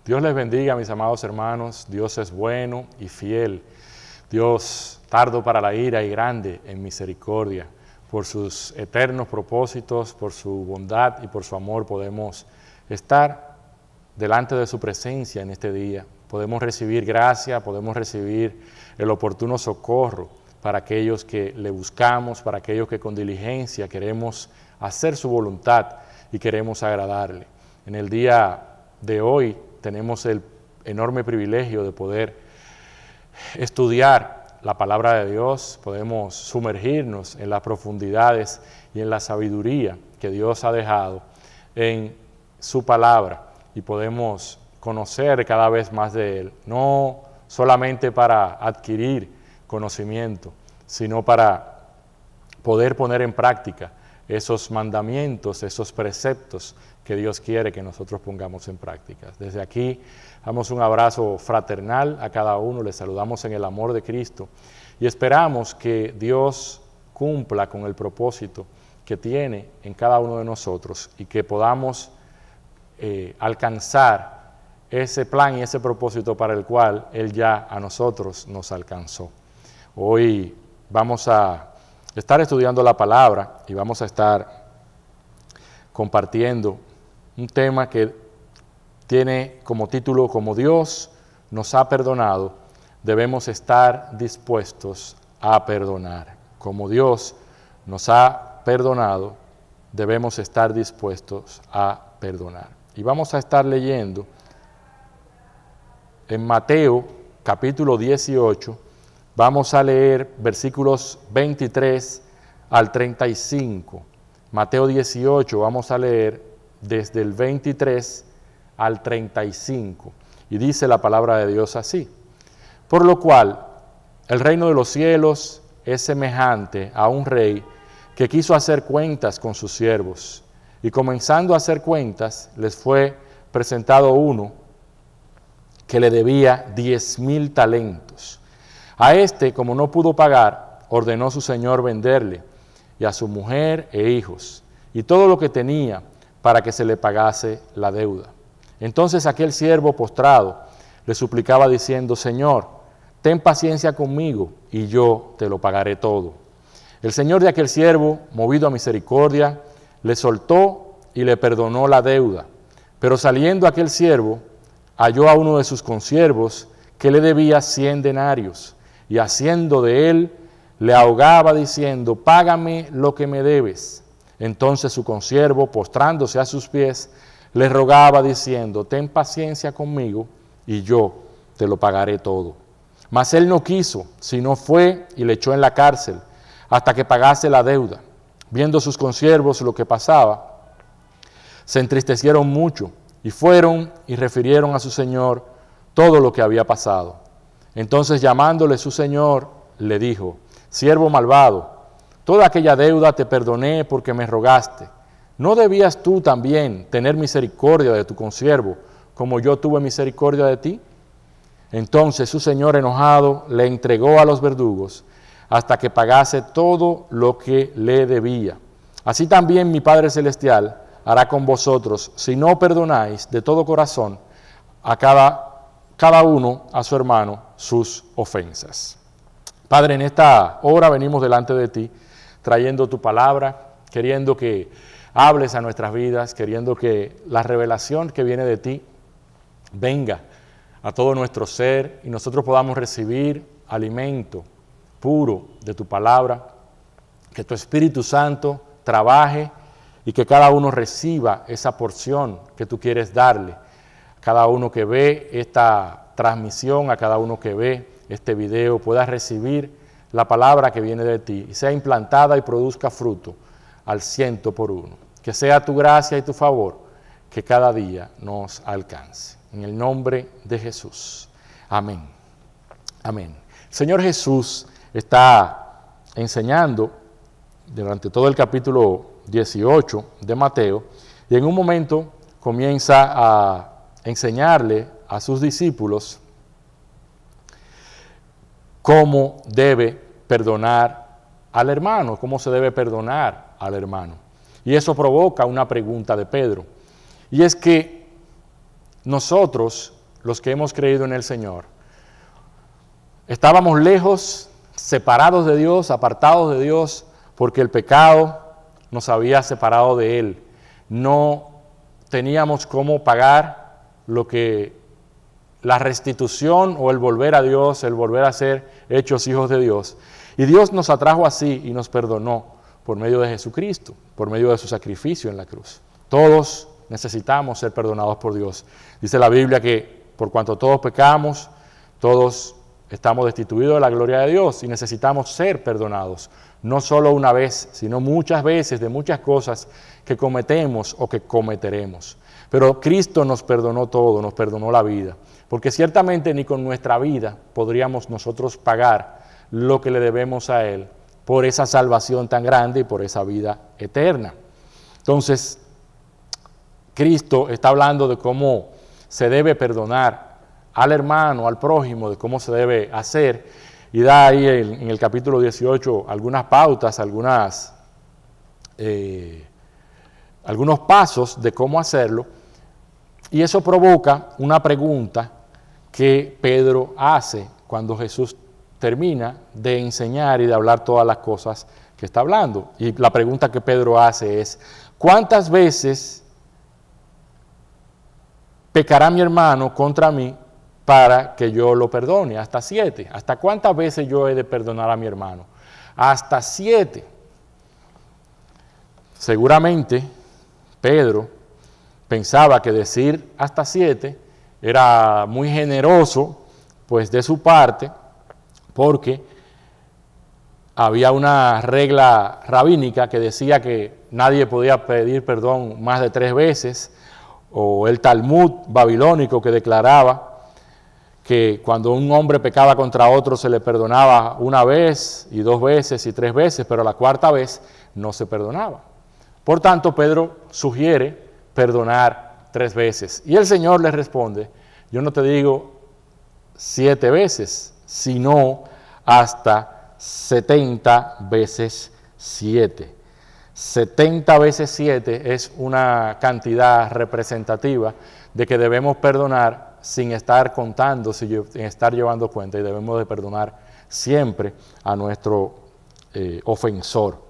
Dios les bendiga, mis amados hermanos. Dios es bueno y fiel. Dios tardo para la ira y grande en misericordia. Por sus eternos propósitos, por su bondad y por su amor podemos estar delante de su presencia en este día. Podemos recibir gracia, podemos recibir el oportuno socorro para aquellos que le buscamos, para aquellos que con diligencia queremos hacer su voluntad y queremos agradarle. En el día de hoy tenemos el enorme privilegio de poder estudiar la palabra de Dios, podemos sumergirnos en las profundidades y en la sabiduría que Dios ha dejado en su palabra y podemos conocer cada vez más de Él, no solamente para adquirir conocimiento, sino para poder poner en práctica esos mandamientos, esos preceptos que Dios quiere que nosotros pongamos en práctica. Desde aquí damos un abrazo fraternal a cada uno, les saludamos en el amor de Cristo y esperamos que Dios cumpla con el propósito que tiene en cada uno de nosotros y que podamos alcanzar ese plan y ese propósito para el cual Él ya a nosotros nos alcanzó. Hoy vamos a estar estudiando la palabra y vamos a estar compartiendo un tema que tiene como título: como Dios nos ha perdonado, debemos estar dispuestos a perdonar. Como Dios nos ha perdonado, debemos estar dispuestos a perdonar. Y vamos a estar leyendo en Mateo capítulo 18, vamos a leer versículos 23 al 35. Mateo 18, vamos a leer desde el 23 al 35. Y dice la palabra de Dios así: por lo cual, el reino de los cielos es semejante a un rey que quiso hacer cuentas con sus siervos. Y comenzando a hacer cuentas, les fue presentado uno que le debía 10,000 talentos. A este, como no pudo pagar, ordenó su señor venderle, y a su mujer e hijos, y todo lo que tenía, para que se le pagase la deuda. Entonces aquel siervo postrado le suplicaba diciendo: Señor, ten paciencia conmigo, y yo te lo pagaré todo. El señor de aquel siervo, movido a misericordia, le soltó y le perdonó la deuda. Pero saliendo aquel siervo, halló a uno de sus consiervos que le debía 100 denarios, y haciendo de él, le ahogaba diciendo: págame lo que me debes. Entonces su consiervo, postrándose a sus pies, le rogaba diciendo: ten paciencia conmigo, y yo te lo pagaré todo. Mas él no quiso, sino fue y le echó en la cárcel, hasta que pagase la deuda. Viendo sus consiervos lo que pasaba, se entristecieron mucho, y fueron y refirieron a su señor todo lo que había pasado. Entonces, llamándole su señor, le dijo: siervo malvado, toda aquella deuda te perdoné porque me rogaste. ¿No debías tú también tener misericordia de tu consiervo, como yo tuve misericordia de ti? Entonces su señor, enojado, le entregó a los verdugos hasta que pagase todo lo que le debía. Así también mi Padre Celestial hará con vosotros, si no perdonáis de todo corazón a cada uno a su hermano sus ofensas. Padre, en esta hora venimos delante de ti, trayendo tu palabra, queriendo que hables a nuestras vidas, queriendo que la revelación que viene de ti venga a todo nuestro ser y nosotros podamos recibir alimento puro de tu palabra, que tu Espíritu Santo trabaje y que cada uno reciba esa porción que tú quieres darle. A cada uno que ve esta transmisión, a cada uno que ve este video, pueda recibir la palabra que viene de ti y sea implantada y produzca fruto al 100%. Que sea tu gracia y tu favor que cada día nos alcance. En el nombre de Jesús. Amén. Amén. El Señor Jesús está enseñando durante todo el capítulo 18 de Mateo y en un momento comienza a enseñarle a sus discípulos cómo debe perdonar al hermano, cómo se debe perdonar al hermano. Y eso provoca una pregunta de Pedro. Y es que nosotros los que hemos creído en el Señor, estábamos lejos, separados de Dios, apartados de Dios, porque el pecado nos había separado de Él. No teníamos cómo pagar la restitución o el volver a Dios, el volver a ser hechos hijos de Dios. Y Dios nos atrajo así y nos perdonó por medio de Jesucristo, por medio de su sacrificio en la cruz. Todos necesitamos ser perdonados por Dios. Dice la Biblia que por cuanto todos pecamos, todos estamos destituidos de la gloria de Dios y necesitamos ser perdonados. No solo una vez, sino muchas veces de muchas cosas que cometemos o que cometeremos. Pero Cristo nos perdonó todo, nos perdonó la vida. Porque ciertamente ni con nuestra vida podríamos nosotros pagar lo que le debemos a Él por esa salvación tan grande y por esa vida eterna. Entonces, Cristo está hablando de cómo se debe perdonar al hermano, al prójimo, de cómo se debe hacer, y da ahí en el capítulo 18 algunas pautas, algunos pasos de cómo hacerlo, y eso provoca una pregunta que Pedro hace cuando Jesús termina de enseñar y de hablar todas las cosas que está hablando. Y la pregunta que Pedro hace es, ¿cuántas veces pecará mi hermano contra mí para que yo lo perdone? Hasta 7. ¿Hasta cuántas veces yo he de perdonar a mi hermano? Hasta 7. Seguramente Pedro pensaba que decir hasta 7 era muy generoso, pues de su parte, porque había una regla rabínica que decía que nadie podía pedir perdón más de 3 veces, o el Talmud babilónico que declaraba que cuando un hombre pecaba contra otro se le perdonaba 1 vez, y 2 veces, y 3 veces, pero la 4ª vez no se perdonaba. Por tanto, Pedro sugiere perdonar 3 veces. Y el Señor le responde, yo no te digo 7 veces, sino hasta 70 veces 7. 70 veces 7 es una cantidad representativa de que debemos perdonar sin estar contando, sin estar llevando cuenta, y debemos de perdonar siempre a nuestro ofensor.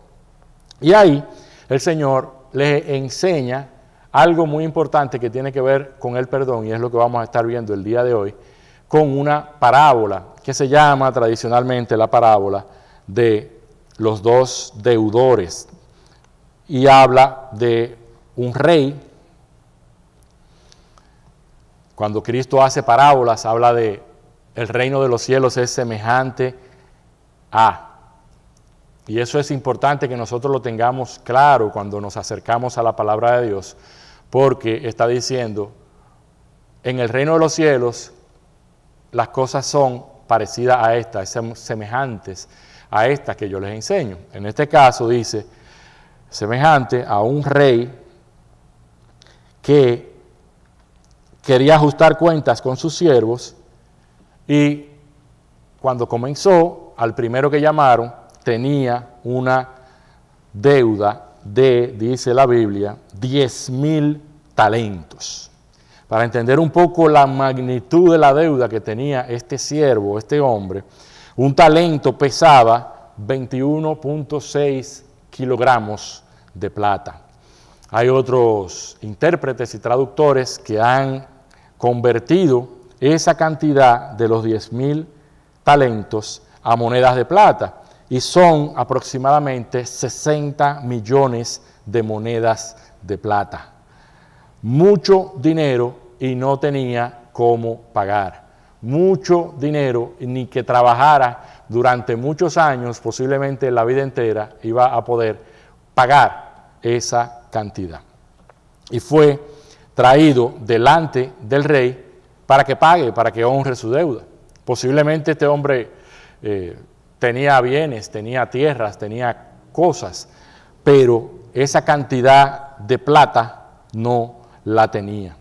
Y ahí el Señor le enseña algo muy importante que tiene que ver con el perdón, y es lo que vamos a estar viendo el día de hoy, con una parábola que se llama tradicionalmente la parábola de los 2 deudores, y habla de un rey. Cuando Cristo hace parábolas, habla de el reino de los cielos es semejante a. Y eso es importante que nosotros lo tengamos claro cuando nos acercamos a la palabra de Dios, porque está diciendo, en el reino de los cielos las cosas son parecidas a estas, semejantes a estas que yo les enseño. En este caso dice, semejante a un rey que quería ajustar cuentas con sus siervos, y cuando comenzó, al primero que llamaron, tenía una deuda de, dice la Biblia, 10,000 talentos. Para entender un poco la magnitud de la deuda que tenía este siervo, este hombre, un talento pesaba 21.6 kilogramos de plata. Hay otros intérpretes y traductores que han convertido esa cantidad de los 10,000 talentos a monedas de plata, y son aproximadamente 60 millones de monedas de plata. Mucho dinero, y no tenía cómo pagar. Mucho dinero, y ni que trabajara durante muchos años, posiblemente la vida entera, iba a poder pagar esa cantidad. Y fue traído delante del rey para que pague, para que honre su deuda. Posiblemente este hombre tenía bienes, tenía tierras, tenía cosas, pero esa cantidad de plata no la tenía.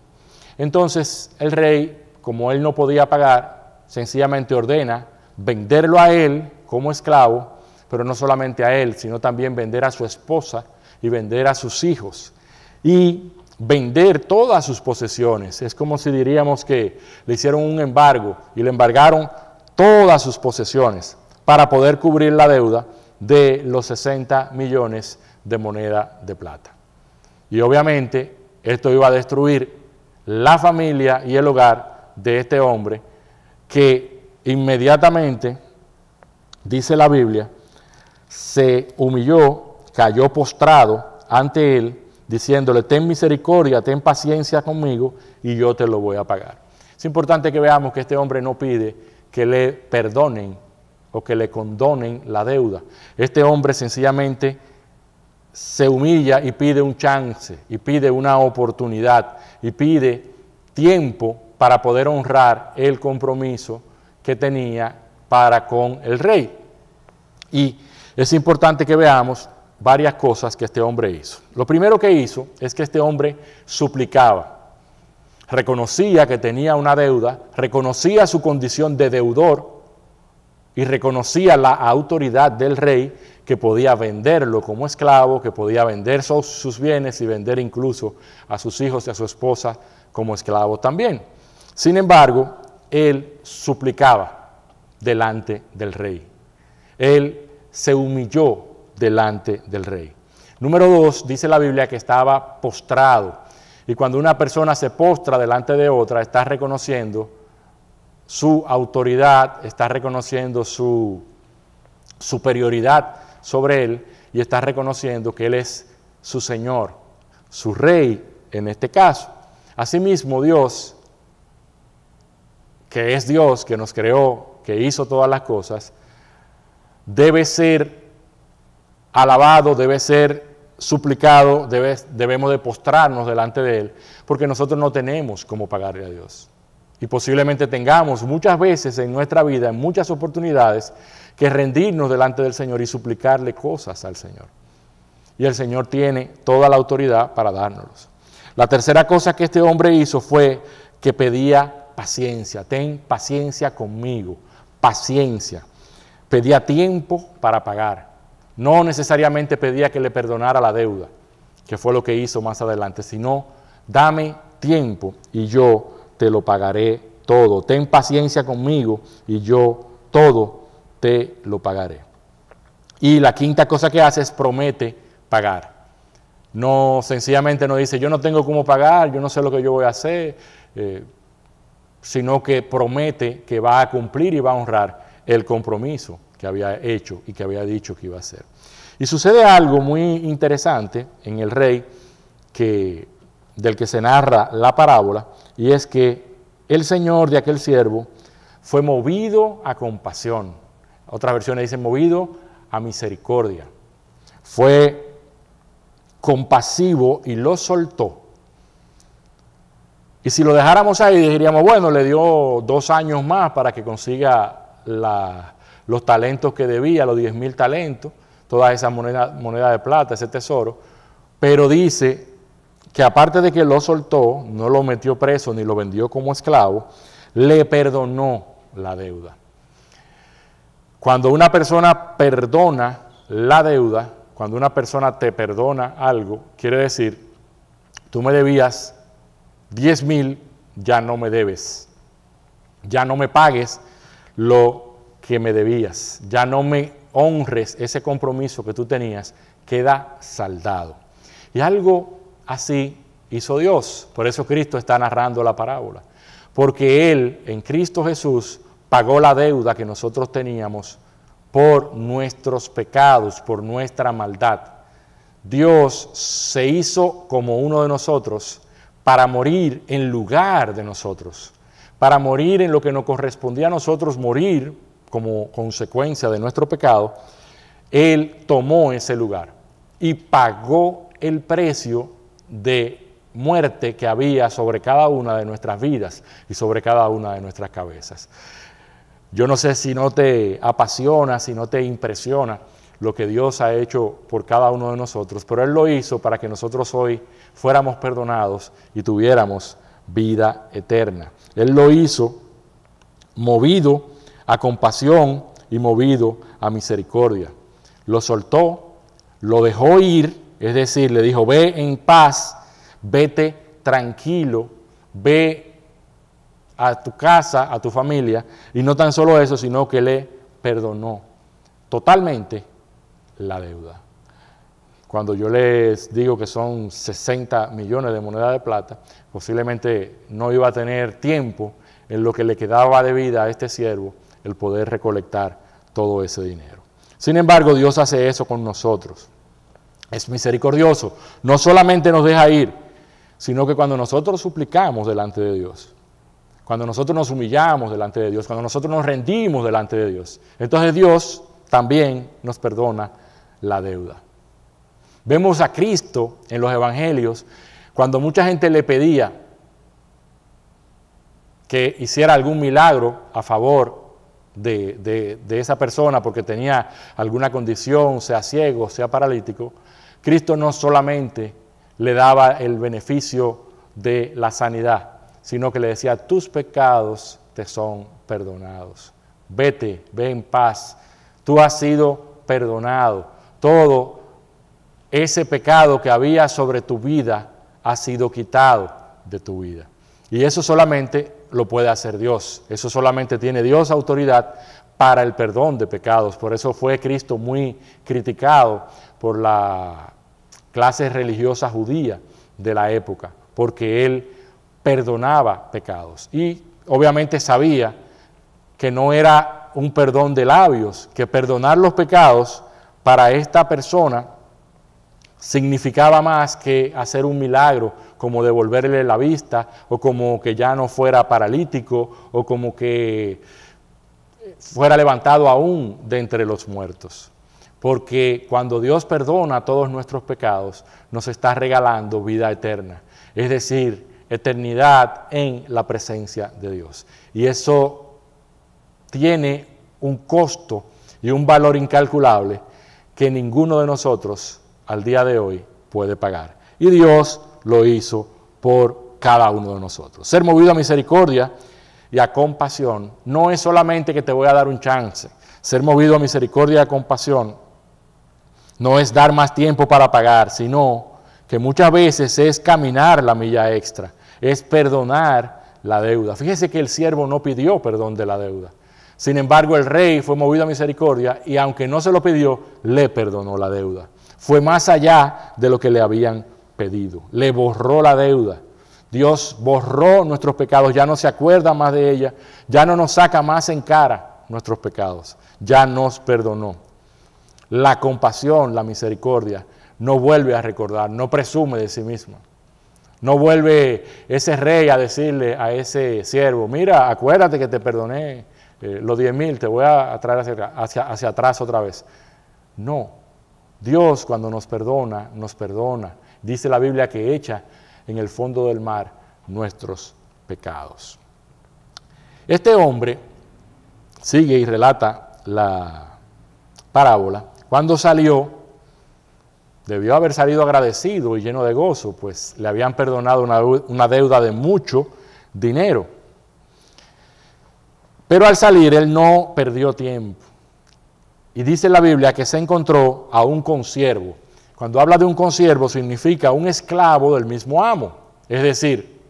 Entonces el rey, como él no podía pagar, sencillamente ordena venderlo a él como esclavo, pero no solamente a él, sino también vender a su esposa y vender a sus hijos. Y vender todas sus posesiones. Es como si diríamos que le hicieron un embargo y le embargaron todas sus posesiones para poder cubrir la deuda de los 60 millones de moneda de plata. Y obviamente esto iba a destruir la familia y el hogar de este hombre, que inmediatamente, dice la Biblia, se humilló, cayó postrado ante él, diciéndole: ten misericordia, ten paciencia conmigo y yo te lo voy a pagar. Es importante que veamos que este hombre no pide que le perdonen o que le condonen la deuda. Este hombre sencillamente se humilla y pide un chance, y pide una oportunidad, y pide tiempo para poder honrar el compromiso que tenía para con el rey. Y es importante que veamos varias cosas que este hombre hizo. Lo primero que hizo es que este hombre suplicaba. Reconocía que tenía una deuda, reconocía su condición de deudor y reconocía la autoridad del rey, que podía venderlo como esclavo, que podía vender sus bienes y vender incluso a sus hijos y a su esposa como esclavos también. Sin embargo, él suplicaba delante del rey. Él se humilló delante del rey. Número 2, dice la Biblia que estaba postrado. Y cuando una persona se postra delante de otra, está reconociendo su autoridad, está reconociendo su superioridad sobre él y está reconociendo que él es su Señor, su Rey en este caso. Asimismo, Dios, que es Dios, que nos creó, que hizo todas las cosas, debe ser alabado, debe ser suplicado, debemos de postrarnos delante de Él, porque nosotros no tenemos cómo pagarle a Dios. Y posiblemente tengamos muchas veces en nuestra vida, en muchas oportunidades, que rendirnos delante del Señor y suplicarle cosas al Señor. Y el Señor tiene toda la autoridad para dárnoslos. La tercera cosa que este hombre hizo fue que pedía paciencia. Ten paciencia conmigo, paciencia. Pedía tiempo para pagar. No necesariamente pedía que le perdonara la deuda, que fue lo que hizo más adelante, sino dame tiempo y yo te lo pagaré todo. Ten paciencia conmigo y yo todo te lo pagaré. Y la quinta cosa que hace es promete pagar. No, sencillamente no dice, yo no tengo cómo pagar, yo no sé lo que yo voy a hacer, sino que promete que va a cumplir y va a honrar el compromiso que había hecho y que había dicho que iba a hacer. Y sucede algo muy interesante en el rey del que se narra la parábola, y es que el señor de aquel siervo fue movido a compasión. Otras versiones dicen movido a misericordia. Fue compasivo y lo soltó. Y si lo dejáramos ahí, diríamos, bueno, le dio 2 años más para que consiga los talentos que debía, los 10,000 talentos, toda esa moneda de plata, ese tesoro. Pero dice que aparte de que lo soltó, no lo metió preso ni lo vendió como esclavo, le perdonó la deuda. Cuando una persona perdona la deuda, cuando una persona te perdona algo, quiere decir, tú me debías 10,000, ya no me debes. Ya no me pagues lo que me debías. Ya no me honres ese compromiso que tú tenías, queda saldado. Y algo así hizo Dios. Por eso Cristo está narrando la parábola. Porque Él, en Cristo Jesús, pagó la deuda que nosotros teníamos por nuestros pecados, por nuestra maldad. Dios se hizo como uno de nosotros para morir en lugar de nosotros, para morir en lo que nos correspondía a nosotros morir como consecuencia de nuestro pecado. Él tomó ese lugar y pagó el precio de muerte que había sobre cada una de nuestras vidas y sobre cada una de nuestras cabezas. Yo no sé si no te apasiona, si no te impresiona lo que Dios ha hecho por cada uno de nosotros, pero Él lo hizo para que nosotros hoy fuéramos perdonados y tuviéramos vida eterna. Él lo hizo movido a compasión y movido a misericordia. Lo soltó, lo dejó ir, es decir, le dijo, ve en paz, vete tranquilo, ve a tu casa, a tu familia, y no tan solo eso, sino que le perdonó totalmente la deuda. Cuando yo les digo que son 60 millones de monedas de plata, posiblemente no iba a tener tiempo en lo que le quedaba de vida a este siervo el poder recolectar todo ese dinero. Sin embargo, Dios hace eso con nosotros. Es misericordioso. No solamente nos deja ir, sino que cuando nosotros suplicamos delante de Dios, cuando nosotros nos humillamos delante de Dios, cuando nosotros nos rendimos delante de Dios, entonces Dios también nos perdona la deuda. Vemos a Cristo en los evangelios cuando mucha gente le pedía que hiciera algún milagro a favor de esa persona porque tenía alguna condición, sea ciego, sea paralítico. Cristo no solamente le daba el beneficio de la sanidad, sino que le decía, tus pecados te son perdonados. Vete, ve en paz, tú has sido perdonado. Todo ese pecado que había sobre tu vida ha sido quitado de tu vida. Y eso solamente lo puede hacer Dios. Eso solamente tiene Dios autoridad para el perdón de pecados. Por eso fue Cristo muy criticado por la clase religiosa judía de la época, porque Él perdonaba pecados. Y obviamente sabía que no era un perdón de labios, que perdonar los pecados para esta persona significaba más que hacer un milagro, como devolverle la vista, o como que ya no fuera paralítico, o como que fuera levantado aún de entre los muertos. Porque cuando Dios perdona todos nuestros pecados, nos está regalando vida eterna, es decir, eternidad en la presencia de Dios. Y eso tiene un costo y un valor incalculable que ninguno de nosotros al día de hoy puede pagar. Y Dios lo hizo por cada uno de nosotros. Ser movido a misericordia y a compasión no es solamente que te voy a dar un chance. Ser movido a misericordia y a compasión no es dar más tiempo para pagar, sino que muchas veces es caminar la milla extra, es perdonar la deuda. Fíjese que el siervo no pidió perdón de la deuda. Sin embargo, el rey fue movido a misericordia y aunque no se lo pidió, le perdonó la deuda. Fue más allá de lo que le habían pedido. Le borró la deuda. Dios borró nuestros pecados, ya no se acuerda más de ella, ya no nos saca más en cara nuestros pecados, ya nos perdonó. La compasión, la misericordia, no vuelve a recordar, no presume de sí misma. No vuelve ese rey a decirle a ese siervo, mira, acuérdate que te perdoné los 10,000, te voy a traer hacia atrás otra vez. No. Dios cuando nos perdona, nos perdona. Dice la Biblia que echa en el fondo del mar nuestros pecados. Este hombre sigue y relata la parábola. Cuando salió, debió haber salido agradecido y lleno de gozo, pues le habían perdonado una deuda de mucho dinero. Pero al salir, él no perdió tiempo. Y dice la Biblia que se encontró a un consiervo. Cuando habla de un consiervo significa un esclavo del mismo amo. Es decir,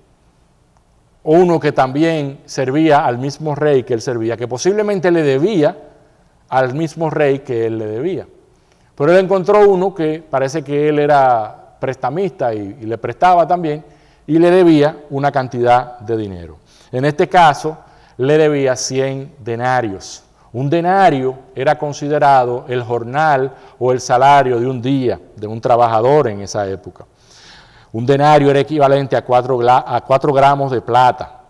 uno que también servía al mismo rey que él servía, que posiblemente le debía al mismo rey que él le debía. Pero él encontró uno que parece que él era prestamista y le prestaba también y le debía una cantidad de dinero. En este caso, le debía 100 denarios. Un denario era considerado el jornal o el salario de un día de un trabajador en esa época. Un denario era equivalente a 4 gramos de plata.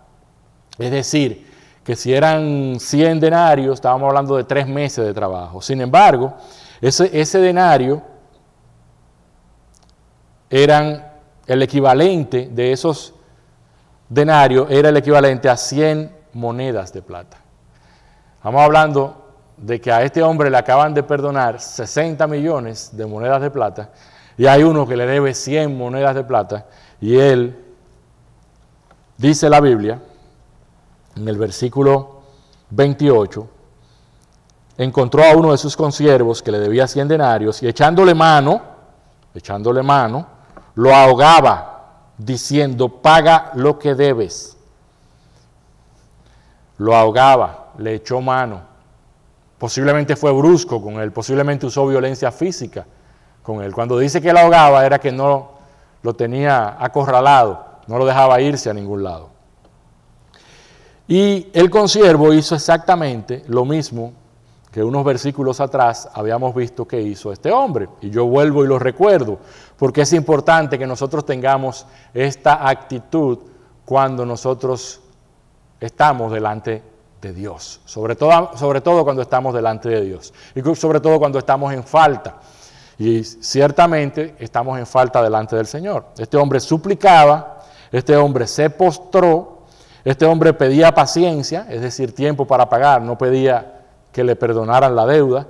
Es decir, que si eran 100 denarios, estábamos hablando de 3 meses de trabajo. Sin embargo, ese denario eran el equivalente de esos denarios, era el equivalente a 100 monedas de plata. Estamos hablando de que a este hombre le acaban de perdonar 60 millones de monedas de plata y hay uno que le debe 100 monedas de plata y él, dice la Biblia, en el versículo 28, encontró a uno de sus consiervos que le debía 100 denarios y echándole mano, lo ahogaba diciendo, paga lo que debes. Lo ahogaba, le echó mano. Posiblemente fue brusco con él, posiblemente usó violencia física con él. Cuando dice que lo ahogaba era que no lo tenía acorralado, no lo dejaba irse a ningún lado. Y el consiervo hizo exactamente lo mismo que unos versículos atrás habíamos visto que hizo este hombre. Y yo vuelvo y lo recuerdo, porque es importante que nosotros tengamos esta actitud cuando nosotros estamos delante de Dios. Sobre todo cuando estamos delante de Dios. Y sobre todo cuando estamos en falta. Y ciertamente estamos en falta delante del Señor. Este hombre suplicaba, este hombre se postró, este hombre pedía paciencia, es decir, tiempo para pagar, no pedía que le perdonaran la deuda,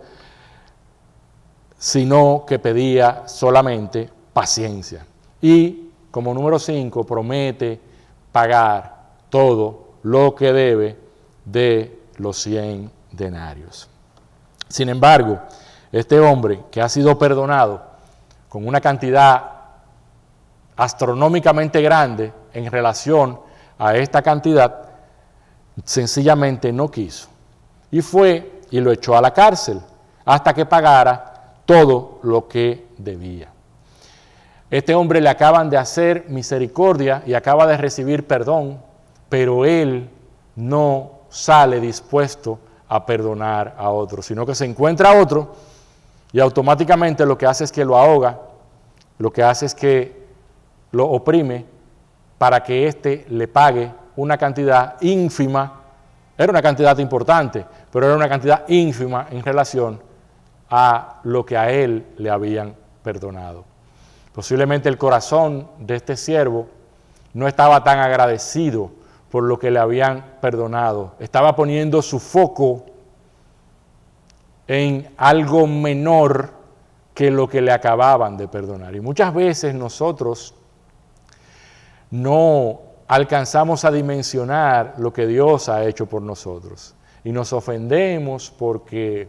sino que pedía solamente paciencia. Y como número 5, promete pagar todo lo que debe de los 100 denarios. Sin embargo, este hombre que ha sido perdonado con una cantidad astronómicamente grande en relación a esta cantidad, sencillamente no quiso. Y fue y lo echó a la cárcel hasta que pagara todo lo que debía. Este hombre le acaban de hacer misericordia y acaba de recibir perdón, pero él no sale dispuesto a perdonar a otro, sino que se encuentra a otro y automáticamente lo que hace es que lo ahoga, lo que hace es que lo oprime para que éste le pague una cantidad ínfima. Era una cantidad importante, pero era una cantidad ínfima en relación a lo que a él le habían perdonado. Posiblemente el corazón de este siervo no estaba tan agradecido por lo que le habían perdonado. Estaba poniendo su foco en algo menor que lo que le acababan de perdonar. Y muchas veces nosotros no alcanzamos a dimensionar lo que Dios ha hecho por nosotros. Y nos ofendemos porque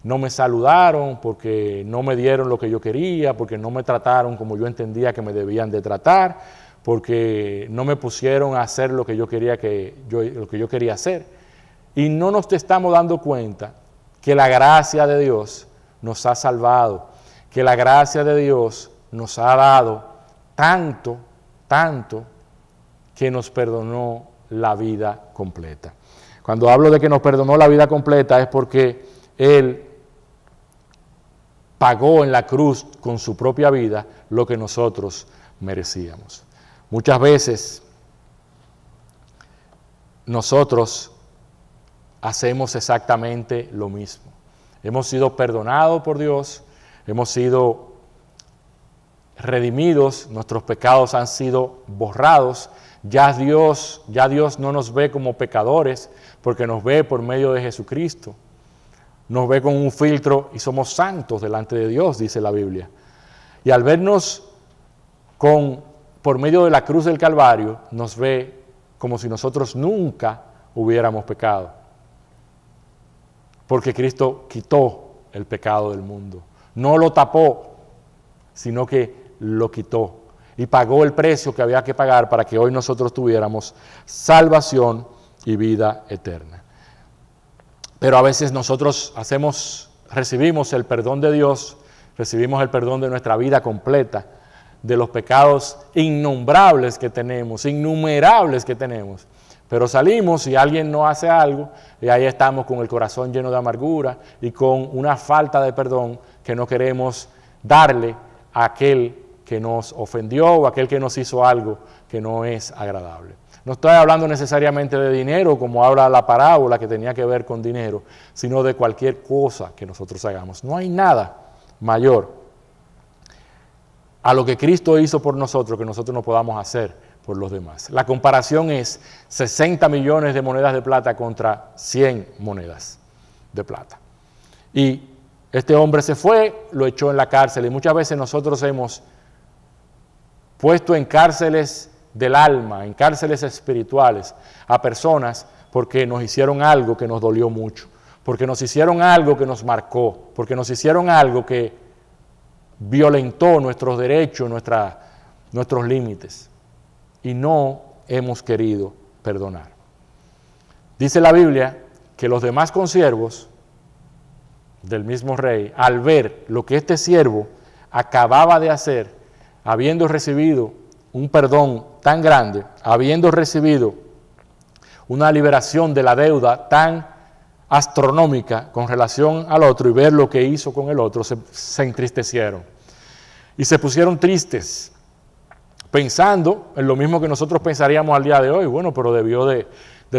no me saludaron, porque no me dieron lo que yo quería, porque no me trataron como yo entendía que me debían de tratar, porque no me pusieron a hacer lo que yo quería hacer. Y no nos estamos dando cuenta que la gracia de Dios nos ha salvado, que la gracia de Dios nos ha dado tanto, que nos perdonó la vida completa. Cuando hablo de que nos perdonó la vida completa es porque Él pagó en la cruz con su propia vida lo que nosotros merecíamos. Muchas veces nosotros hacemos exactamente lo mismo. Hemos sido perdonados por Dios, hemos sido redimidos, nuestros pecados han sido borrados. Ya Dios no nos ve como pecadores porque nos ve por medio de Jesucristo. Nos ve con un filtro y somos santos delante de Dios, dice la Biblia. Y al vernos por medio de la cruz del Calvario, nos ve como si nosotros nunca hubiéramos pecado. Porque Cristo quitó el pecado del mundo. No lo tapó, sino que lo quitó. Y pagó el precio que había que pagar para que hoy nosotros tuviéramos salvación y vida eterna. Pero a veces nosotros recibimos el perdón de Dios, recibimos el perdón de nuestra vida completa, de los pecados innumerables que tenemos, pero salimos y alguien no hace algo y ahí estamos con el corazón lleno de amargura y con una falta de perdón que no queremos darle a aquel que nos ofendió o aquel que nos hizo algo que no es agradable. No estoy hablando necesariamente de dinero, como habla la parábola que tenía que ver con dinero, sino de cualquier cosa que nosotros hagamos. No hay nada mayor a lo que Cristo hizo por nosotros que nosotros no podamos hacer por los demás. La comparación es 60 millones de monedas de plata contra 100 monedas de plata. Y este hombre se fue, lo echó en la cárcel, y muchas veces nosotros hemos puesto en cárceles del alma, en cárceles espirituales, a personas porque nos hicieron algo que nos dolió mucho, porque nos hicieron algo que nos marcó, porque nos hicieron algo que violentó nuestros derechos, nuestros límites. y no hemos querido perdonar. Dice la Biblia que los demás consiervos del mismo rey, al ver lo que este siervo acababa de hacer, habiendo recibido un perdón tan grande, habiendo recibido una liberación de la deuda tan astronómica con relación al otro y ver lo que hizo con el otro, se entristecieron y se pusieron tristes, pensando en lo mismo que nosotros pensaríamos al día de hoy. Bueno, pero debió de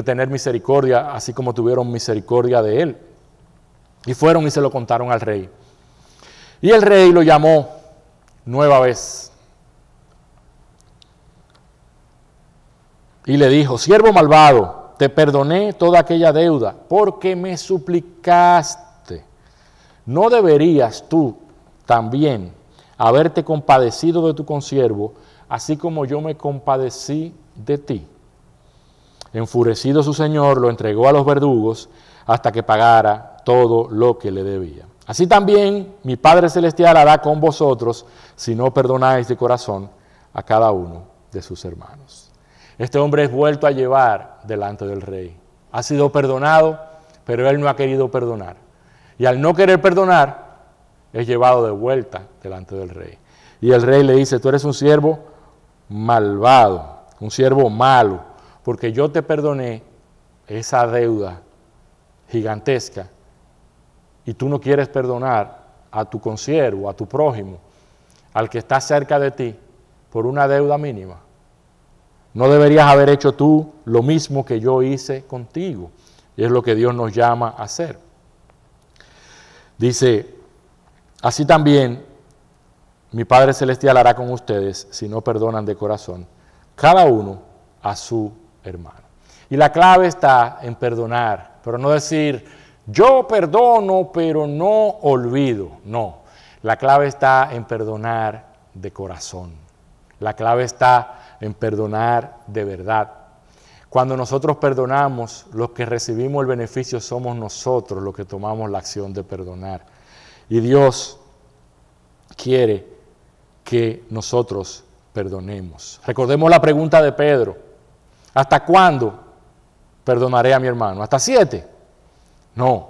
tener misericordia, así como tuvieron misericordia de él. Y fueron y se lo contaron al rey. Y el rey lo llamó nueva vez. Y le dijo: siervo malvado, te perdoné toda aquella deuda porque me suplicaste. ¿No deberías tú también haberte compadecido de tu consiervo, así como yo me compadecí de ti? Enfurecido su señor, lo entregó a los verdugos hasta que pagara todo lo que le debía. Así también mi Padre Celestial hará con vosotros si no perdonáis de corazón a cada uno de sus hermanos. Este hombre es vuelto a llevar delante del rey. Ha sido perdonado, pero él no ha querido perdonar. Y al no querer perdonar, es llevado de vuelta delante del rey. Y el rey le dice: tú eres un siervo malvado, un siervo malo, porque yo te perdoné esa deuda gigantesca y tú no quieres perdonar a tu consiervo, a tu prójimo, al que está cerca de ti, por una deuda mínima. ¿No deberías haber hecho tú lo mismo que yo hice contigo? Y es lo que Dios nos llama a hacer. Dice: así también mi Padre Celestial hará con ustedes si no perdonan de corazón, cada uno a su hermano. Y la clave está en perdonar, pero no decir: yo perdono, pero no olvido. No, la clave está en perdonar de corazón. La clave está en perdonar de verdad. Cuando nosotros perdonamos, los que recibimos el beneficio somos nosotros los que tomamos la acción de perdonar. Y Dios quiere que nosotros perdonemos. Recordemos la pregunta de Pedro: ¿hasta cuándo perdonaré a mi hermano? ¿Hasta 7? No,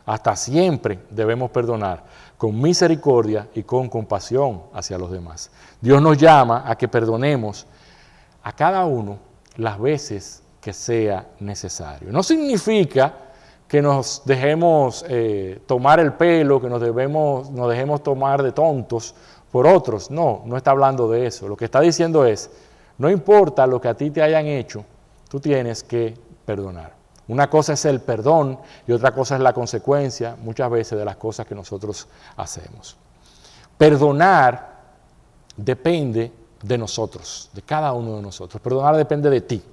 hasta siempre debemos perdonar con misericordia y con compasión hacia los demás. Dios nos llama a que perdonemos a cada uno las veces que sea necesario. No significa que nos dejemos tomar el pelo, que nos dejemos tomar de tontos por otros. No, no está hablando de eso. Lo que está diciendo es: no importa lo que a ti te hayan hecho, tú tienes que perdonar. Una cosa es el perdón y otra cosa es la consecuencia, muchas veces, de las cosas que nosotros hacemos. Perdonar depende de nosotros, de cada uno de nosotros. Perdonar depende de ti,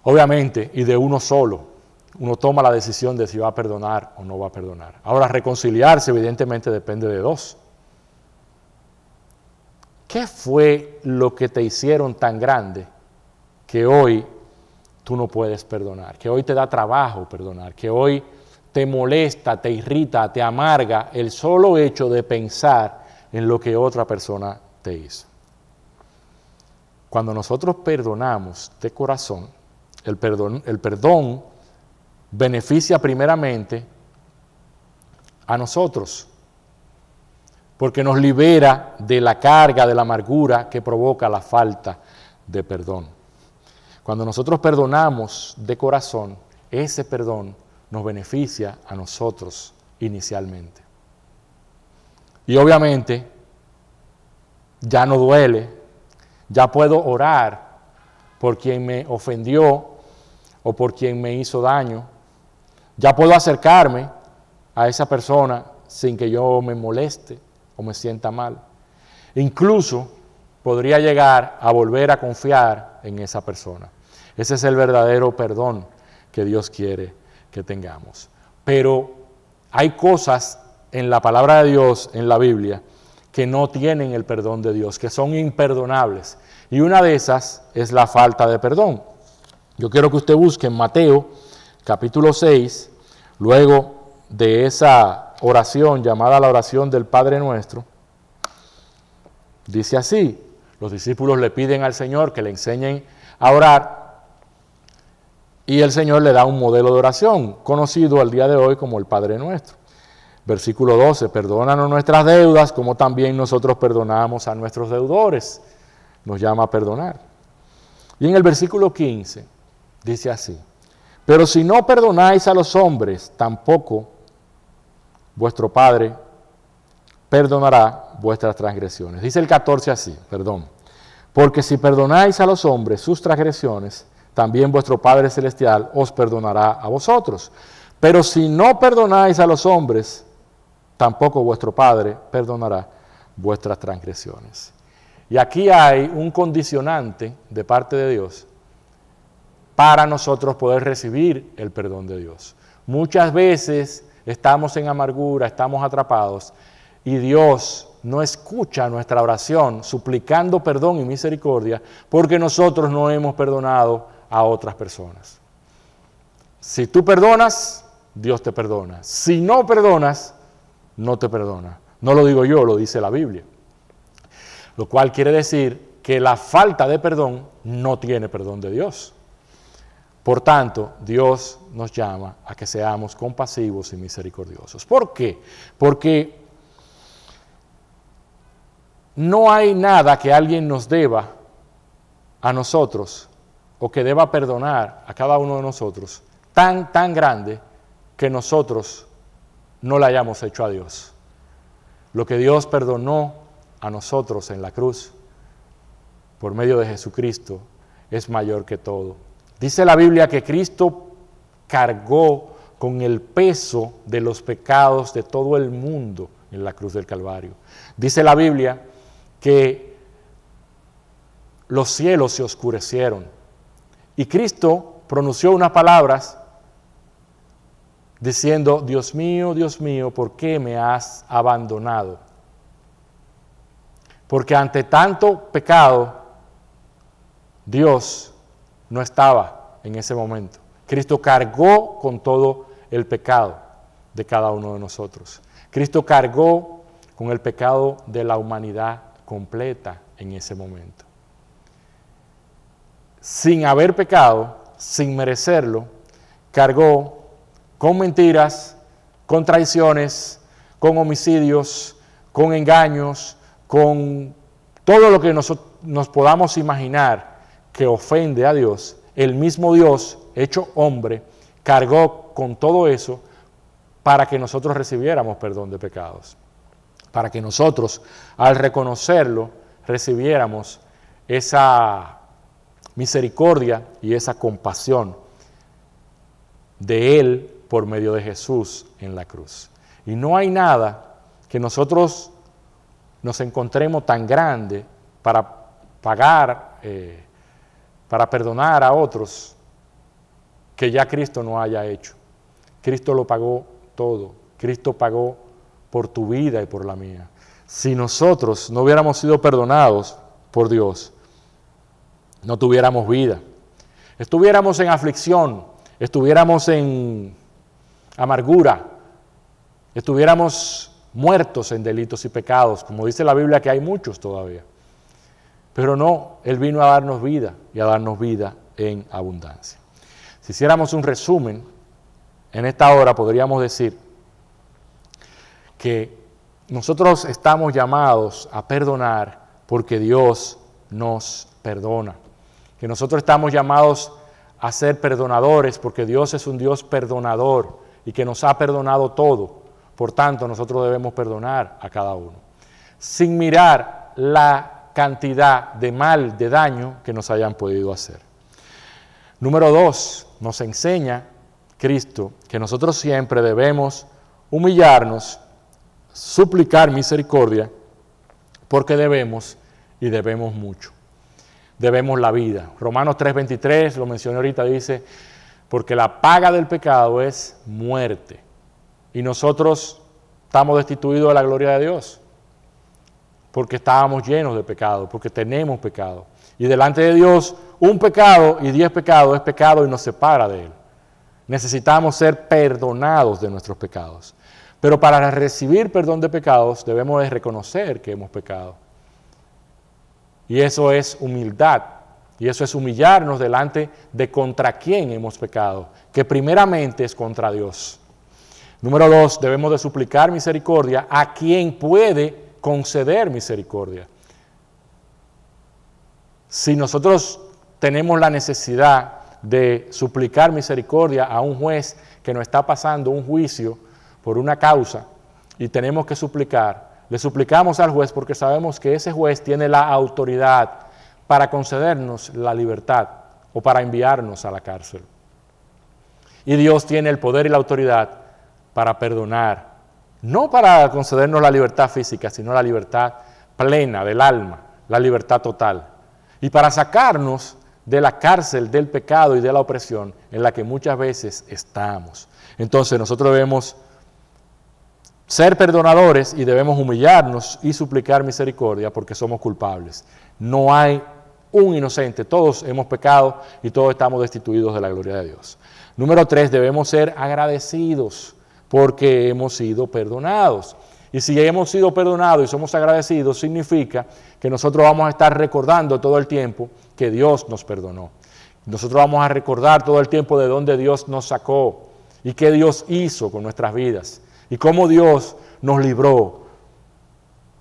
obviamente, y de uno solo. Uno toma la decisión de si va a perdonar o no va a perdonar. Ahora, reconciliarse evidentemente depende de dos. ¿Qué fue lo que te hicieron tan grande que hoy tú no puedes perdonar? Que hoy te da trabajo perdonar, que hoy te molesta, te irrita, te amarga el solo hecho de pensar en lo que otra persona te hizo. Cuando nosotros perdonamos de corazón, el perdón beneficia primeramente a nosotros, porque nos libera de la carga, de la amargura que provoca la falta de perdón. Cuando nosotros perdonamos de corazón, ese perdón nos beneficia a nosotros inicialmente. Y obviamente ya no duele, ya puedo orar por quien me ofendió o por quien me hizo daño. Ya puedo acercarme a esa persona sin que yo me moleste o me sienta mal. Incluso podría llegar a volver a confiar en esa persona. Ese es el verdadero perdón que Dios quiere que tengamos. Pero hay cosas en la palabra de Dios, en la Biblia, que no tienen el perdón de Dios, que son imperdonables. Y una de esas es la falta de perdón. Yo quiero que usted busque en Mateo, capítulo 6, luego de esa oración llamada la oración del Padre Nuestro. Dice así: Los discípulos le piden al Señor que le enseñen a orar y el Señor le da un modelo de oración, conocido al día de hoy como el Padre Nuestro. Versículo 12, perdónanos nuestras deudas como también nosotros perdonamos a nuestros deudores. Nos llama a perdonar. Y en el versículo 15 dice así, pero si no perdonáis a los hombres, tampoco vuestro Padre perdonará vuestras transgresiones. Dice el 14 así, porque si perdonáis a los hombres sus transgresiones, también vuestro Padre Celestial os perdonará a vosotros. Pero si no perdonáis a los hombres, tampoco vuestro Padre perdonará vuestras transgresiones. Y aquí hay un condicionante de parte de Dios para nosotros poder recibir el perdón de Dios. Muchas veces estamos en amargura, estamos atrapados y Dios no escucha nuestra oración suplicando perdón y misericordia porque nosotros no hemos perdonado a otras personas. Si tú perdonas, Dios te perdona. Si no perdonas, no te perdona. No lo digo yo, lo dice la Biblia. Lo cual quiere decir que la falta de perdón no tiene perdón de Dios. Por tanto, Dios nos llama a que seamos compasivos y misericordiosos. ¿Por qué? Porque no hay nada que alguien nos deba a nosotros o que deba perdonar a cada uno de nosotros tan grande que nosotros no le hayamos hecho a Dios. Lo que Dios perdonó a nosotros en la cruz por medio de Jesucristo es mayor que todo. Dice la Biblia que Cristo cargó con el peso de los pecados de todo el mundo en la cruz del Calvario. Dice la Biblia que los cielos se oscurecieron y Cristo pronunció unas palabras diciendo, Dios mío, ¿por qué me has abandonado? Porque ante tanto pecado, Dios no estaba en ese momento. Cristo cargó con todo el pecado de cada uno de nosotros. Cristo cargó con el pecado de la humanidad completa en ese momento. Sin haber pecado, sin merecerlo, cargó con mentiras, con traiciones, con homicidios, con engaños, con todo lo que nos podamos imaginar que ofende a Dios. El mismo Dios, hecho hombre, cargó con todo eso para que nosotros recibiéramos perdón de pecados. Para que nosotros, al reconocerlo, recibiéramos esa misericordia y esa compasión de Él por medio de Jesús en la cruz. Y no hay nada que nosotros nos encontremos tan grande para pagar, para perdonar a otros, que ya Cristo no haya hecho. Cristo lo pagó todo. Cristo pagó por tu vida y por la mía. Si nosotros no hubiéramos sido perdonados por Dios, no tuviéramos vida. Estuviéramos en aflicción, estuviéramos en amargura, estuviéramos muertos en delitos y pecados, como dice la Biblia que hay muchos todavía. Pero no, Él vino a darnos vida y a darnos vida en abundancia. Si hiciéramos un resumen, en esta hora podríamos decir que nosotros estamos llamados a perdonar porque Dios nos perdona. Que nosotros estamos llamados a ser perdonadores porque Dios es un Dios perdonador y que nos ha perdonado todo. Por tanto, nosotros debemos perdonar a cada uno, sin mirar la cantidad de mal, de daño que nos hayan podido hacer. Número 2, nos enseña Cristo que nosotros siempre debemos humillarnos, suplicar misericordia, porque debemos y debemos mucho. Debemos la vida. Romanos 3:23, lo mencioné ahorita, dice, porque la paga del pecado es muerte. Y nosotros estamos destituidos de la gloria de Dios, porque estábamos llenos de pecado, porque tenemos pecado. Y delante de Dios, un pecado y 10 pecados es pecado y nos separa de Él. Necesitamos ser perdonados de nuestros pecados. Pero para recibir perdón de pecados debemos de reconocer que hemos pecado. Y eso es humildad. Y eso es humillarnos delante de contra quién hemos pecado, que primeramente es contra Dios. Número 2, debemos de suplicar misericordia a quien puede conceder misericordia. Si nosotros tenemos la necesidad de suplicar misericordia a un juez que nos está pasando un juicio por una causa y tenemos que suplicar, le suplicamos al juez porque sabemos que ese juez tiene la autoridad para concedernos la libertad o para enviarnos a la cárcel. Y Dios tiene el poder y la autoridad para perdonar, no para concedernos la libertad física, sino la libertad plena del alma, la libertad total. Y para sacarnos de la cárcel del pecado y de la opresión en la que muchas veces estamos. Entonces nosotros debemos ser perdonadores y debemos humillarnos y suplicar misericordia porque somos culpables. No hay un inocente, todos hemos pecado y todos estamos destituidos de la gloria de Dios. Número 3, debemos ser agradecidos porque hemos sido perdonados. Y si hemos sido perdonados y somos agradecidos, significa que nosotros vamos a estar recordando todo el tiempo que Dios nos perdonó. Nosotros vamos a recordar todo el tiempo de dónde Dios nos sacó y qué Dios hizo con nuestras vidas y cómo Dios nos libró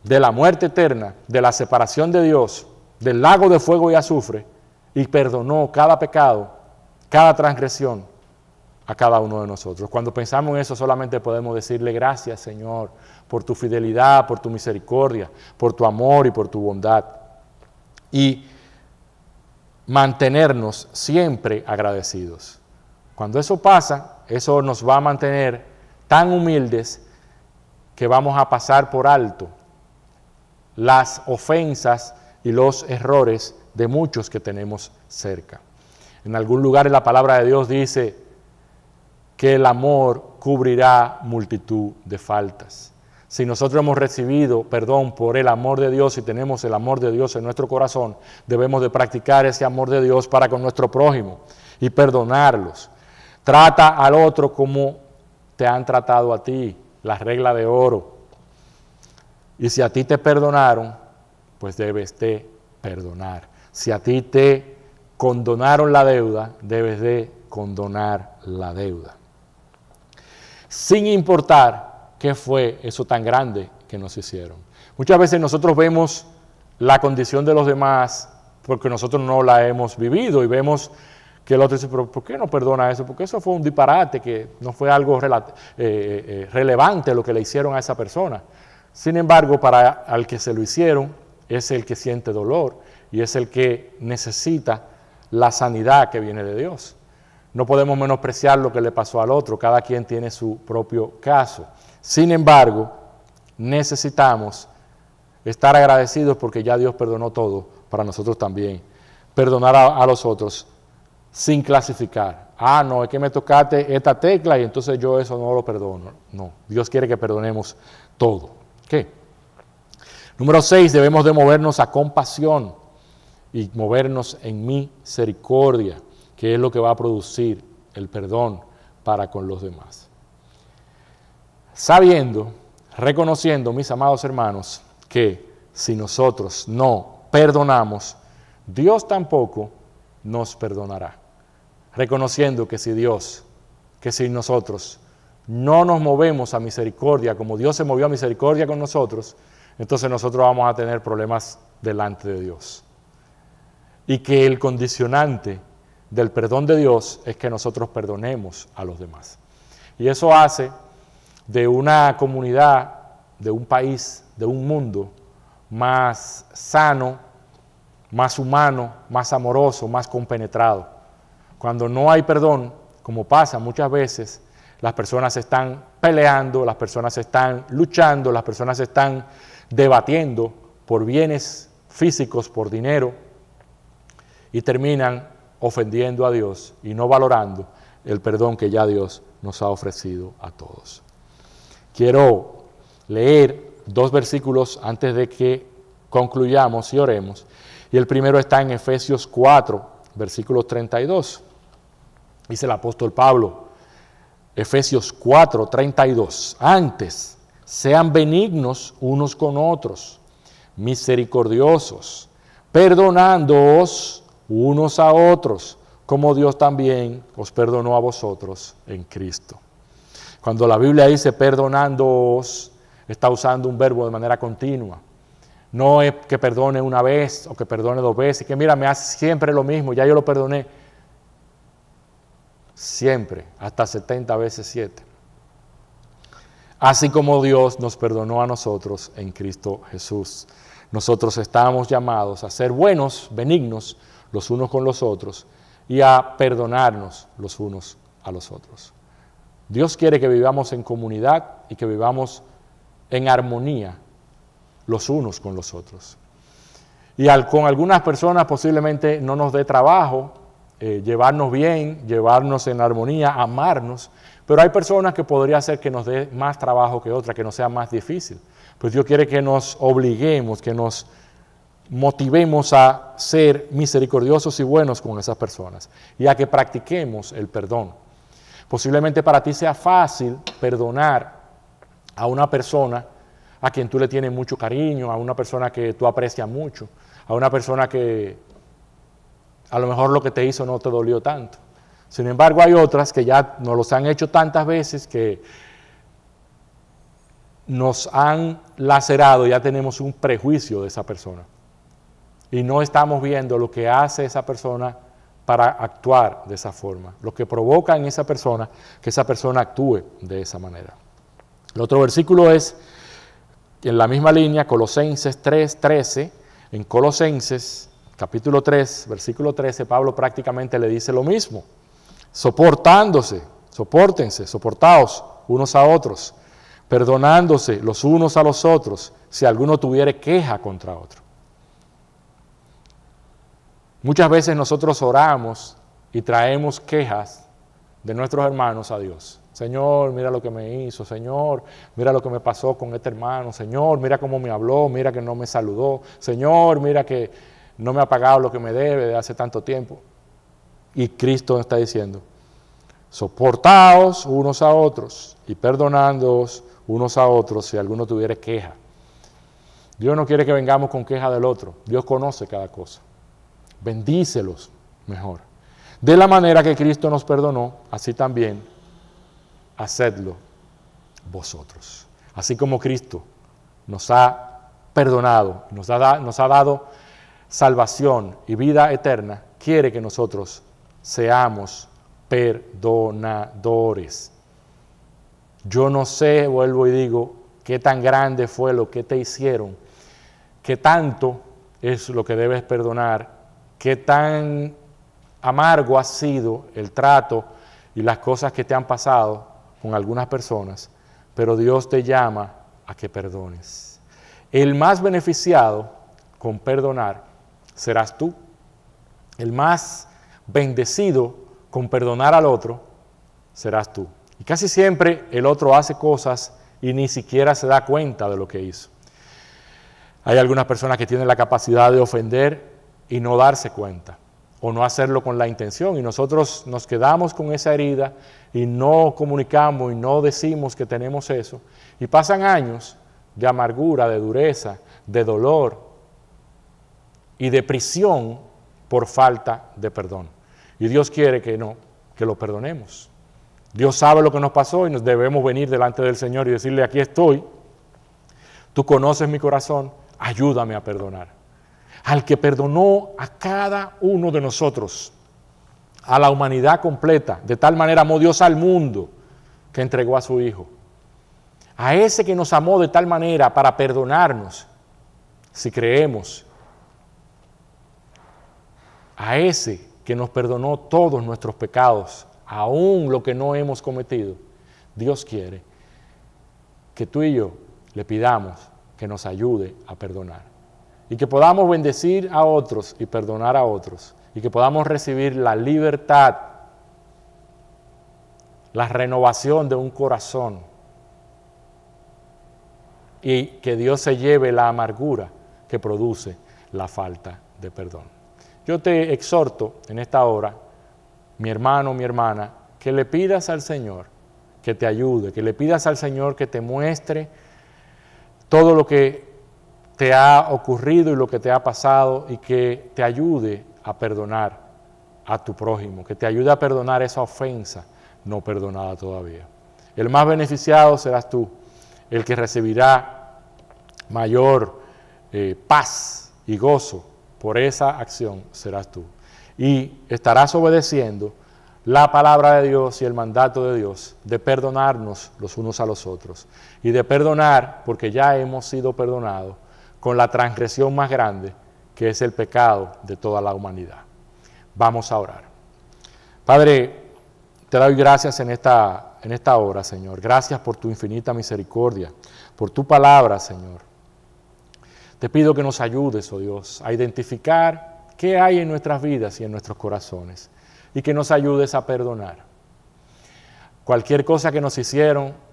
de la muerte eterna, de la separación de Dios, del lago de fuego y azufre, y perdonó cada pecado, cada transgresión a cada uno de nosotros. Cuando pensamos en eso solamente podemos decirle gracias, Señor, por tu fidelidad, por tu misericordia, por tu amor y por tu bondad. Y mantenernos siempre agradecidos. Cuando eso pasa, eso nos va a mantener tan humildes que vamos a pasar por alto las ofensas y los errores de muchos que tenemos cerca. En algún lugar en la palabra de Dios dice que el amor cubrirá multitud de faltas. Si nosotros hemos recibido perdón por el amor de Dios y tenemos el amor de Dios en nuestro corazón, debemos de practicar ese amor de Dios para con nuestro prójimo y perdonarlos. Trata al otro como te han tratado a ti, la regla de oro. Y si a ti te perdonaron, pues debes de perdonar. Si a ti te condonaron la deuda, debes de condonar la deuda. Sin importar qué fue eso tan grande que nos hicieron. Muchas veces nosotros vemos la condición de los demás porque nosotros no la hemos vivido y vemos que el otro dice, pero ¿por qué no perdona eso? Porque eso fue un disparate, que no fue algo relevante lo que le hicieron a esa persona. Sin embargo, para al que se lo hicieron, es el que siente dolor y es el que necesita la sanidad que viene de Dios. No podemos menospreciar lo que le pasó al otro, cada quien tiene su propio caso. Sin embargo, necesitamos estar agradecidos porque ya Dios perdonó todo para nosotros también. Perdonar a los otros sin clasificar. Ah, no, es que me tocaste esta tecla y entonces yo eso no lo perdono. No, Dios quiere que perdonemos todo. ¿Qué? Número 6, debemos de movernos a compasión y movernos en misericordia, que es lo que va a producir el perdón para con los demás. Sabiendo, reconociendo, mis amados hermanos, que si nosotros no perdonamos, Dios tampoco nos perdonará. Reconociendo que si nosotros no nos movemos a misericordia, como Dios se movió a misericordia con nosotros, entonces nosotros vamos a tener problemas delante de Dios. Y que el condicionante del perdón de Dios es que nosotros perdonemos a los demás. Y eso hace de una comunidad, de un país, de un mundo más sano, más humano, más amoroso, más compenetrado. Cuando no hay perdón, como pasa muchas veces, las personas están peleando, las personas están luchando, las personas están debatiendo por bienes físicos, por dinero, y terminan ofendiendo a Dios y no valorando el perdón que ya Dios nos ha ofrecido a todos. Quiero leer 2 versículos antes de que concluyamos y oremos. Y el primero está en Efesios 4, versículo 32. Dice el apóstol Pablo, Efesios 4, 32. Antes, sean benignos unos con otros, misericordiosos, perdonándoos unos a otros, como Dios también os perdonó a vosotros en Cristo. Cuando la Biblia dice perdonándoos, está usando un verbo de manera continua. No es que perdone una vez o que perdone 2 veces, que mira, me hace siempre lo mismo, ya yo lo perdoné. Siempre, hasta 70 veces 7. Así como Dios nos perdonó a nosotros en Cristo Jesús. Nosotros estamos llamados a ser buenos, benignos, los unos con los otros, y a perdonarnos los unos a los otros. Dios quiere que vivamos en comunidad y que vivamos en armonía los unos con los otros. Y con algunas personas posiblemente no nos dé trabajo llevarnos bien, llevarnos en armonía, amarnos, pero hay personas que podría ser que nos dé más trabajo que otras, que nos sea más difícil. Pues Dios quiere que nos obliguemos, que nos motivemos a ser misericordiosos y buenos con esas personas y a que practiquemos el perdón. Posiblemente para ti sea fácil perdonar a una persona a quien tú le tienes mucho cariño, a una persona que tú aprecias mucho, a una persona que a lo mejor lo que te hizo no te dolió tanto. Sin embargo, hay otras que ya nos los han hecho tantas veces que nos han lacerado, ya tenemos un prejuicio de esa persona. Y no estamos viendo lo que hace esa persona para actuar de esa forma, lo que provoca en esa persona que esa persona actúe de esa manera. El otro versículo es, en la misma línea, Colosenses 3:13. En Colosenses, capítulo 3, versículo 13, Pablo prácticamente le dice lo mismo. Soportándose, sopórtense, soportaos unos a otros, perdonándose los unos a los otros, si alguno tuviere queja contra otro. Muchas veces nosotros oramos y traemos quejas de nuestros hermanos a Dios. Señor, mira lo que me hizo. Señor, mira lo que me pasó con este hermano. Señor, mira cómo me habló. Mira que no me saludó. Señor, mira que no me ha pagado lo que me debe de hace tanto tiempo. Y Cristo está diciendo, soportaos unos a otros y perdonándoos unos a otros si alguno tuviera queja. Dios no quiere que vengamos con queja del otro. Dios conoce cada cosa. Bendícelos mejor. De la manera que Cristo nos perdonó, así también hacedlo vosotros. Así como Cristo nos ha perdonado, nos ha dado salvación y vida eterna, quiere que nosotros seamos perdonadores. Yo no sé, vuelvo y digo, qué tan grande fue lo que te hicieron, qué tanto es lo que debes perdonar, qué tan amargo ha sido el trato y las cosas que te han pasado con algunas personas, pero Dios te llama a que perdones. El más beneficiado con perdonar serás tú. El más bendecido con perdonar al otro serás tú. Y casi siempre el otro hace cosas y ni siquiera se da cuenta de lo que hizo. Hay algunas personas que tienen la capacidad de ofender y no darse cuenta, o no hacerlo con la intención, y nosotros nos quedamos con esa herida y no comunicamos y no decimos que tenemos eso, y pasan años de amargura, de dureza, de dolor y de prisión por falta de perdón. Y Dios quiere que lo perdonemos. Dios sabe lo que nos pasó y nos debemos venir delante del Señor y decirle, aquí estoy, tú conoces mi corazón, ayúdame a perdonar. Al que perdonó a cada uno de nosotros, a la humanidad completa, de tal manera amó Dios al mundo que entregó a su Hijo. A ese que nos amó de tal manera para perdonarnos, si creemos, a ese que nos perdonó todos nuestros pecados, aún lo que no hemos cometido, Dios quiere que tú y yo le pidamos que nos ayude a perdonar. Y que podamos bendecir a otros y perdonar a otros. Y que podamos recibir la libertad, la renovación de un corazón. Y que Dios se lleve la amargura que produce la falta de perdón. Yo te exhorto en esta hora, mi hermano, mi hermana, que le pidas al Señor que te ayude, que le pidas al Señor que te muestre todo lo que te ha ocurrido y lo que te ha pasado, y que te ayude a perdonar a tu prójimo, que te ayude a perdonar esa ofensa no perdonada todavía. El más beneficiado serás tú, el que recibirá mayor paz y gozo por esa acción serás tú. Y estarás obedeciendo la palabra de Dios y el mandato de Dios de perdonarnos los unos a los otros. Y de perdonar, porque ya hemos sido perdonados, con la transgresión más grande, que es el pecado de toda la humanidad. Vamos a orar. Padre, te doy gracias en esta hora, Señor. Gracias por tu infinita misericordia, por tu palabra, Señor. Te pido que nos ayudes, oh Dios, a identificar qué hay en nuestras vidas y en nuestros corazones, y que nos ayudes a perdonar. Cualquier cosa que nos hicieron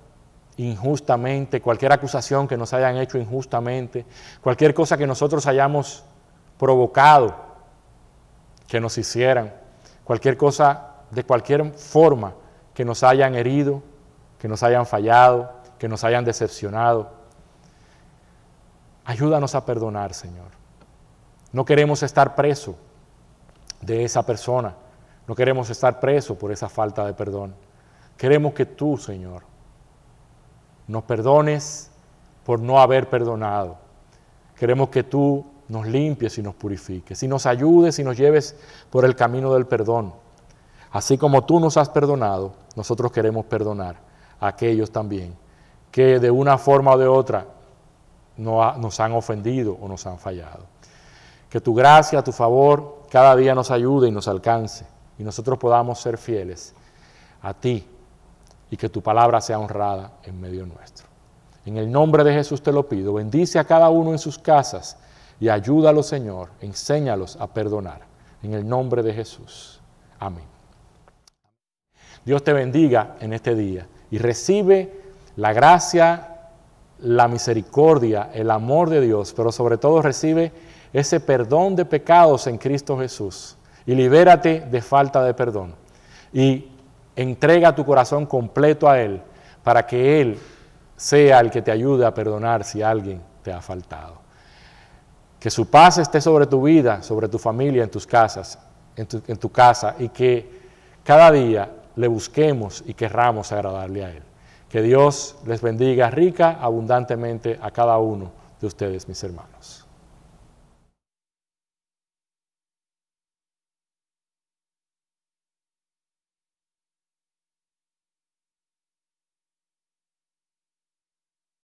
injustamente, cualquier acusación que nos hayan hecho injustamente, cualquier cosa que nosotros hayamos provocado que nos hicieran, cualquier cosa de cualquier forma que nos hayan herido, que nos hayan fallado, que nos hayan decepcionado. Ayúdanos a perdonar, Señor. No queremos estar presos de esa persona, no queremos estar presos por esa falta de perdón. Queremos que tú, Señor, nos perdones por no haber perdonado. Queremos que tú nos limpies y nos purifiques, y nos ayudes y nos lleves por el camino del perdón. Así como tú nos has perdonado, nosotros queremos perdonar a aquellos también que de una forma o de otra nos han ofendido o nos han fallado. Que tu gracia, tu favor, cada día nos ayude y nos alcance, y nosotros podamos ser fieles a ti, y que tu palabra sea honrada en medio nuestro. En el nombre de Jesús te lo pido. Bendice a cada uno en sus casas y ayúdalos, Señor, enséñalos a perdonar. En el nombre de Jesús. Amén. Dios te bendiga en este día y recibe la gracia, la misericordia, el amor de Dios, pero sobre todo recibe ese perdón de pecados en Cristo Jesús, y libérate de falta de perdón, y entrega tu corazón completo a Él, para que Él sea el que te ayude a perdonar si alguien te ha faltado. Que su paz esté sobre tu vida, sobre tu familia, en tus casas, en tu casa, y que cada día le busquemos y querramos agradarle a Él. Que Dios les bendiga rica, abundantemente a cada uno de ustedes, mis hermanos.